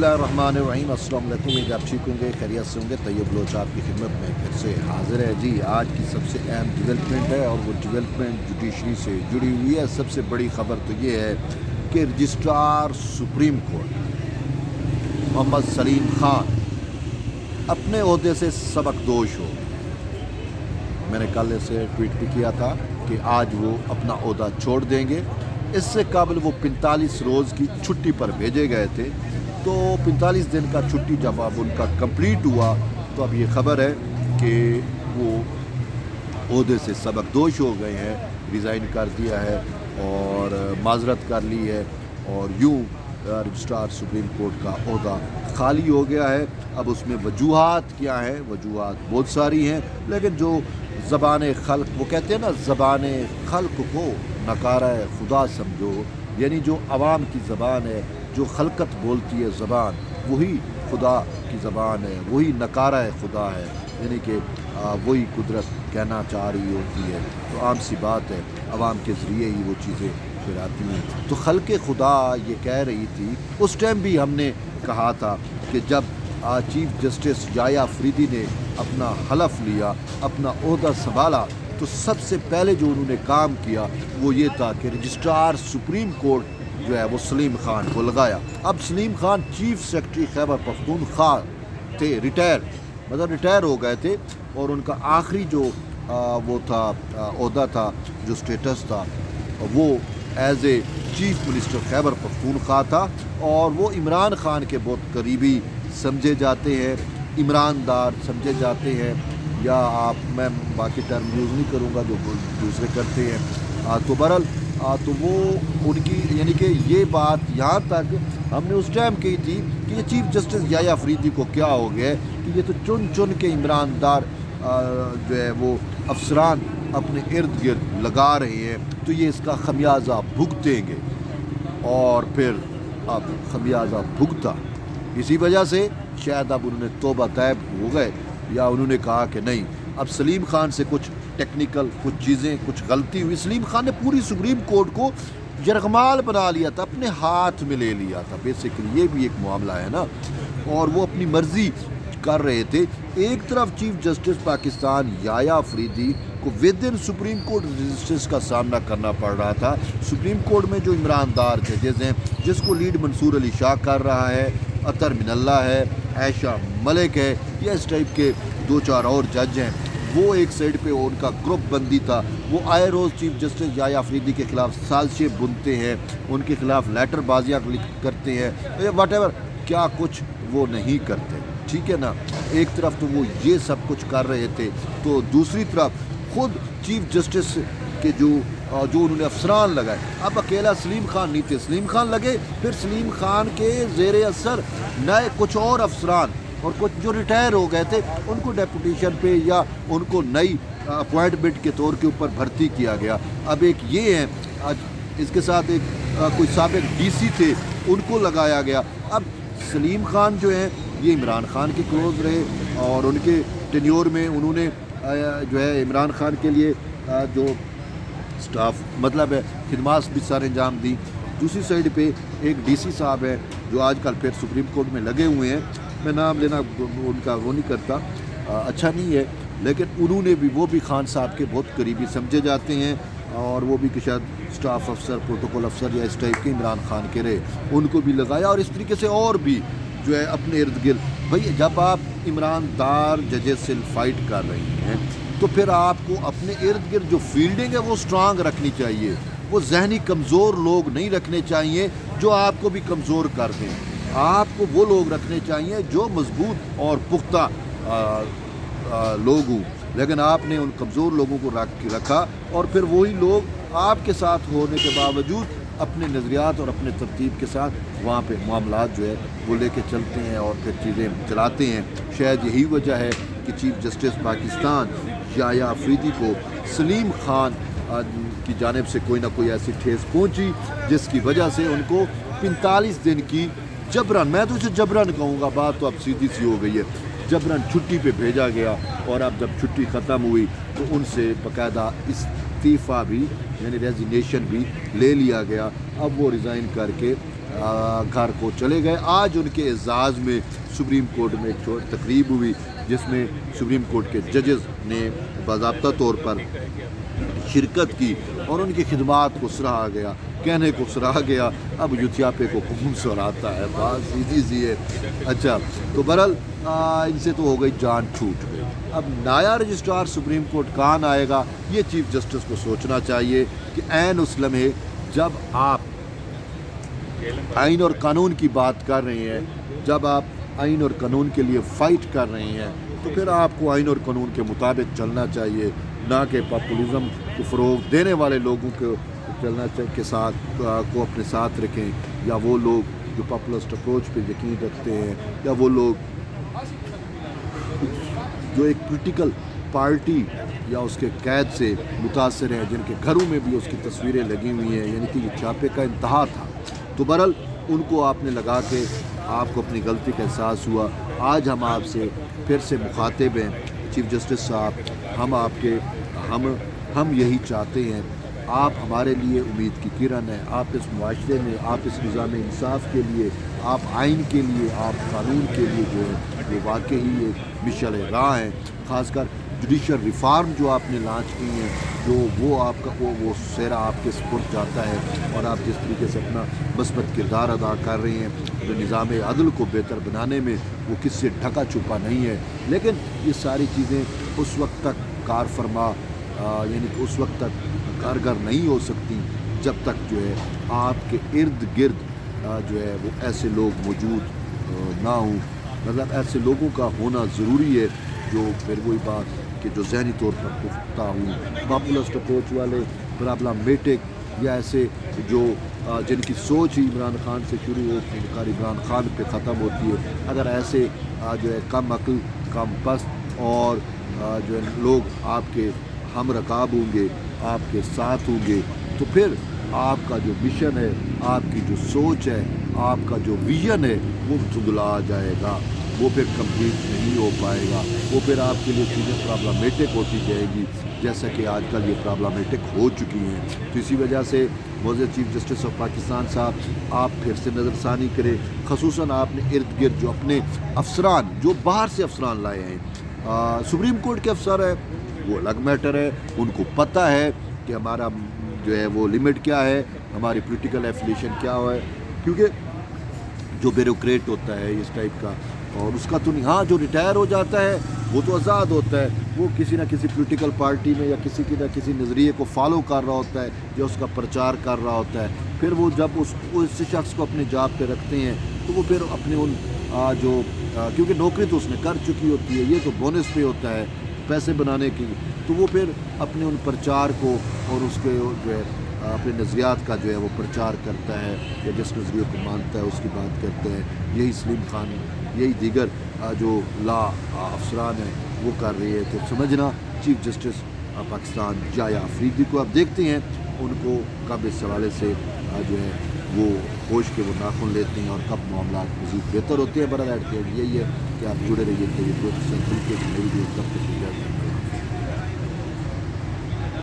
बिस्मिल्लाहिर्रहमानिर्रहीम। अस्सलाम वालेकुम। उम्मीद आप ठीक होंगे, खैरियत से होंगे। तैयब बलोच आपकी खिदमत में फिर से हाजिर है जी। आज की सबसे अहम डेवलपमेंट है और वो डेवलपमेंट जुडिशरी से जुड़ी हुई है। सबसे बड़ी खबर तो ये है कि registrar supreme court Mohammad Saleem Khan अपने ओहदे से सबकदोश हो। मैंने कल इसे ट्वीट भी किया था कि आज वो अपना ओहदा छोड़ देंगे। इससे काबिल वो 45 रोज़ की छुट्टी पर भेजे गए थे, तो 45 दिन का छुट्टी जब अब उनका कंप्लीट हुआ तो अब ये खबर है कि वो ओहदे से सबकदोश हो गए हैं, रिज़ाइन कर दिया है और माजरत कर ली है और यूँ रजिस्ट्रार सुप्रीम कोर्ट का ओहदा खाली हो गया है। अब उसमें वजूहात क्या हैं? वजूहात बहुत सारी हैं, लेकिन जो ज़बान खल्क, वो कहते हैं ना, ज़बान खल्क को नकारा खुदा समझो, यानी जो आवाम की ज़बान है, जो खलकत बोलती है ज़बान, वही खुदा की ज़बान है, वही नकारा खुदा है, यानी कि वही कुदरत कहना चाह रही होती है। तो आम सी बात है, आवाम के ज़रिए ही वो चीज़ें फिर आती हैं। तो खल्क खुदा ये कह रही थी, उस टाइम भी हमने कहा था कि जब चीफ जस्टिस याया अफरीदी ने अपना हलफ लिया, अपना ओहदा संभाला, तो सबसे पहले जो उन्होंने काम किया वो ये था कि रजिस्ट्रार सुप्रीम कोर्ट जो है वो सलीम खान को लगाया। अब सलीम खान चीफ सेक्रेटरी खैबर पख्तूनख्वा थे, रिटायर हो गए थे और उनका आखिरी जो वो था ओहदा था, जो स्टेटस था, वो as a chief minister Khyber Pakhtunkhwa था और वो इमरान खान के बहुत करीबी समझे जाते हैं, ईमानदार समझे जाते हैं, या मैं बाकी टर्म यूज़ नहीं करूँगा जो दूसरे करते हैं। तो बहरहाल तो वो उनकी, यानी कि ये बात यहाँ तक हमने उस टाइम कही थी कि ये चीफ जस्टिस याया अफरीदी को क्या हो गया कि ये तो चुन चुन के ईमानदार जो है वो अफसरान अपने इर्द गिर्द लगा रहे हैं, तो ये इसका खमियाजा भुगतेंगे। और फिर अब खमियाजा भुगता, इसी वजह से शायद अब उन्होंने तौबा तैब हो गए, या उन्होंने कहा कि नहीं, अब सलीम खान से कुछ टेक्निकल कुछ चीज़ें, कुछ गलती हुई। सलीम खान ने पूरी सुप्रीम कोर्ट को यरगमाल बना लिया था, अपने हाथ में ले लिया था। बेसिकली ये भी एक मामला है ना, और वो अपनी मर्ज़ी कर रहे थे। एक तरफ चीफ जस्टिस पाकिस्तान याया अफरीदी को विद इन सुप्रीम कोर्ट रजिस्ट्रेस का सामना करना पड़ रहा था। सुप्रीम कोर्ट में जो ईमानदार जजेज़ हैं, जिसको लीड मंसूर अली शाह कर रहा है, अतर मिनल्ला है, आयशा मलिक है, या इस टाइप के 2-4 और जज हैं, वो एक साइड पे उनका ग्रुप बंदी था। वो आए रोज़ चीफ जस्टिस याया अफरीदी के ख़िलाफ़ साजिशें बुनते हैं, उनके ख़िलाफ़ लेटर बाजियाँ करते हैं, वट एवर क्या कुछ वो नहीं करते, ठीक है ना। एक तरफ तो वो ये सब कुछ कर रहे थे, तो दूसरी तरफ खुद चीफ जस्टिस के जो उन्होंने अफसरान लगाए, अब अकेला सलीम खान नहीं थे, सलीम खान लगे, फिर सलीम खान के ज़ेरे असर नए कुछ और अफसरान और कुछ जो रिटायर हो गए थे, उनको डेपुटेशन पे या उनको नई अपॉइंटमेंट के तौर के ऊपर भर्ती किया गया। अब एक ये है, इसके साथ एक कोई साबिक डीसी थे, उनको लगाया गया। अब सलीम खान जो है ये इमरान खान के क्लोज रहे और उनके टेन्योर में उन्होंने जो है इमरान खान के लिए जो स्टाफ मतलब है खिदमात भी सारे अंजाम दी। दूसरी साइड पे एक डीसी साहब है जो आजकल फिर सुप्रीम कोर्ट में लगे हुए हैं, मैं नाम लेना उनका वो नहीं करता, अच्छा नहीं है, लेकिन उन्होंने भी, वो भी खान साहब के बहुत करीबी समझे जाते हैं और वो भी कि शायद स्टाफ अफसर, प्रोटोकॉल अफसर या इस टाइप के इमरान खान के रहे, उनको भी लगाया। और इस तरीके से और भी जो है अपने इर्द गिर्द, भाई जब आप ईमानदार जजेस से फाइट कर रही हैं तो फिर आपको अपने इर्द गिर्द जो फील्डिंग है वो स्ट्रांग रखनी चाहिए, वो जहनी कमज़ोर लोग नहीं रखने चाहिए जो आपको भी कमज़ोर कर दें। आपको वो लोग रखने चाहिए जो मजबूत और पुख्ता लोग हों, लेकिन आपने उन कमज़ोर लोगों को रखा और फिर वही लोग आपके साथ होने के बावजूद अपने नज़रियात और अपने तरतीब के साथ वहाँ पे मामलात जो है वो लेके चलते हैं और फिर चीज़ें चलाते हैं। शायद यही वजह है कि चीफ जस्टिस पाकिस्तान याया अफरीदी को सलीम खान की जानिब से कोई ना कोई ऐसी ठेस पहुँची जिसकी वजह से उनको 45 दिन की जबरन, मैं तो इसे जबरन कहूँगा, बात तो अब सीधी सी हो गई है, जबरन छुट्टी पे भेजा गया। और अब जब छुट्टी ख़त्म हुई तो उनसे बाकायदा इस्तीफ़ा भी, यानी रेजिग्नेशन भी ले लिया गया। अब वो रिज़ाइन करके घर को चले गए। आज उनके एजाज़ में सुप्रीम कोर्ट में एक तकरीब हुई जिसमें सुप्रीम कोर्ट के जजेस ने बाज़ाब्ता तौर पर शिरकत की और उनकी खिदमात को सराहा गया, कहने को सराहा गया। अब यूथियापे को कौन सराहता है, बात सीधी सी है। अच्छा, तो बहरहाल इनसे तो हो गई जान छूट गई। अब नया रजिस्ट्रार सुप्रीम कोर्ट कहाँ आएगा, ये चीफ जस्टिस को सोचना चाहिए कि ऐन उस लम्हे जब आप आइन और कानून की बात कर रहे हैं, जब आप आइन और कानून के लिए फ़ाइट कर रहे हैं, तो फिर आपको आइन और कानून के मुताबिक चलना चाहिए, ना कि पॉपुलिज़म को फ़रोग़ देने वाले लोगों को चलना के साथ को अपने साथ रखें, या वो लोग जो पॉपुलिस्ट अप्रोच पे यकीन रखते हैं, या वो लोग जो एक पोलिटिकल पार्टी या उसके कैद से मुतासर हैं, जिनके घरों में भी उसकी तस्वीरें लगी हुई हैं, यानी कि ये छापे का इंतहा था। तो बहरहाल उनको आपने लगा के आपको अपनी गलती का एहसास हुआ। आज हम आपसे फिर से मुखातिब हैं चीफ जस्टिस साहब, हम आपके हम यही चाहते हैं, आप हमारे लिए उम्मीद की किरण है। आप इस मुआशरे में, आप इस निज़ाम इंसाफ के लिए, आप आइन के लिए, आप कानून के लिए जो है वो वाकई एक मिशल राह हैं। ख़ासकर जुडिशल रिफार्म जो आपने लॉन्च की हैं, जो वो आपका वो सेहरा आपके सपुर्द जाता है, और आप जिस तरीके से अपना मस्बत किरदार अदा कर रही हैं, जो निज़ाम अदल को बेहतर बनाने में वो किससे ढका छुपा नहीं है। लेकिन ये सारी चीज़ें उस वक्त तक कार फरमा यानी कि उस वक्त तक कारगर नहीं हो सकती जब तक जो है आपके इर्द गिर्द जो है वो ऐसे लोग मौजूद ना हों। मतलब ऐसे लोगों का होना ज़रूरी है जो फिर वही बात कि जो ज़हनी तौर पर पुख्ता हूँ, पॉपुलिस्ट अप्रोच वाले, प्रॉब्लमेटिक, या ऐसे जो जिनकी सोच ही इमरान खान से शुरू होकर इमरान खान पे ख़त्म होती है। अगर ऐसे जो है कम अक्ल, कम पस्त और जो है लोग आपके हम रकाब होंगे, आपके साथ होंगे, तो फिर आपका जो मिशन है, आपकी जो सोच है, आपका जो विजन है, वो धुंधला जाएगा, वो फिर कंप्लीट नहीं हो पाएगा, वो फिर आपके लिए चीज़ें प्रॉब्लमेटिक होती जाएगी, जैसा कि आजकल ये प्रॉब्लमेटिक हो चुकी हैं। तो इसी वजह से मोअज़्ज़ज़ चीफ जस्टिस ऑफ पाकिस्तान साहब, आप फिर से नज़रसानी करें। ख़ुसूसन आपने इर्द गिर्द जो अपने अफसरान, जो बाहर से अफसरान लाए हैं, सुप्रीम कोर्ट के अफसर हैं, वो अलग मैटर है, उनको पता है कि हमारा जो है वो लिमिट क्या है, हमारी पॉलिटिकल एफिलिएशन क्या है, क्योंकि जो ब्यूरोक्रेट होता है इस टाइप का, और उसका तो नहीं, हाँ जो रिटायर हो जाता है वो तो आज़ाद होता है, वो किसी ना किसी पॉलिटिकल पार्टी में या किसी की ना किसी नज़रिए को फॉलो कर रहा होता है, या उसका प्रचार कर रहा होता है। फिर वो जब उस शख्स को अपने जॉब पे रखते हैं, तो वो फिर अपने उन क्योंकि नौकरी तो उसने कर चुकी होती है, ये तो बोनस पे होता है पैसे बनाने की, तो वो फिर अपने उन प्रचार को और उसके जो है अपने नज़रियात का जो है वो प्रचार करता है, या जिस नज़रिए को मानता है उसकी बात करते हैं। यही सलीम खान, यही दीगर जो ला अफसरान हैं वो कर रही है। तो समझना चीफ जस्टिस पाकिस्तान जाया अफरीदी को आप देखते हैं, उनको कब इस हवाले से जो है वो होश के वो नाखुन लेते हैं और कब मामला मज़ीद बेहतर होते हैं। बड़ा यही है कि आप जुड़े रहिए, तो ये मेरी जो तब तक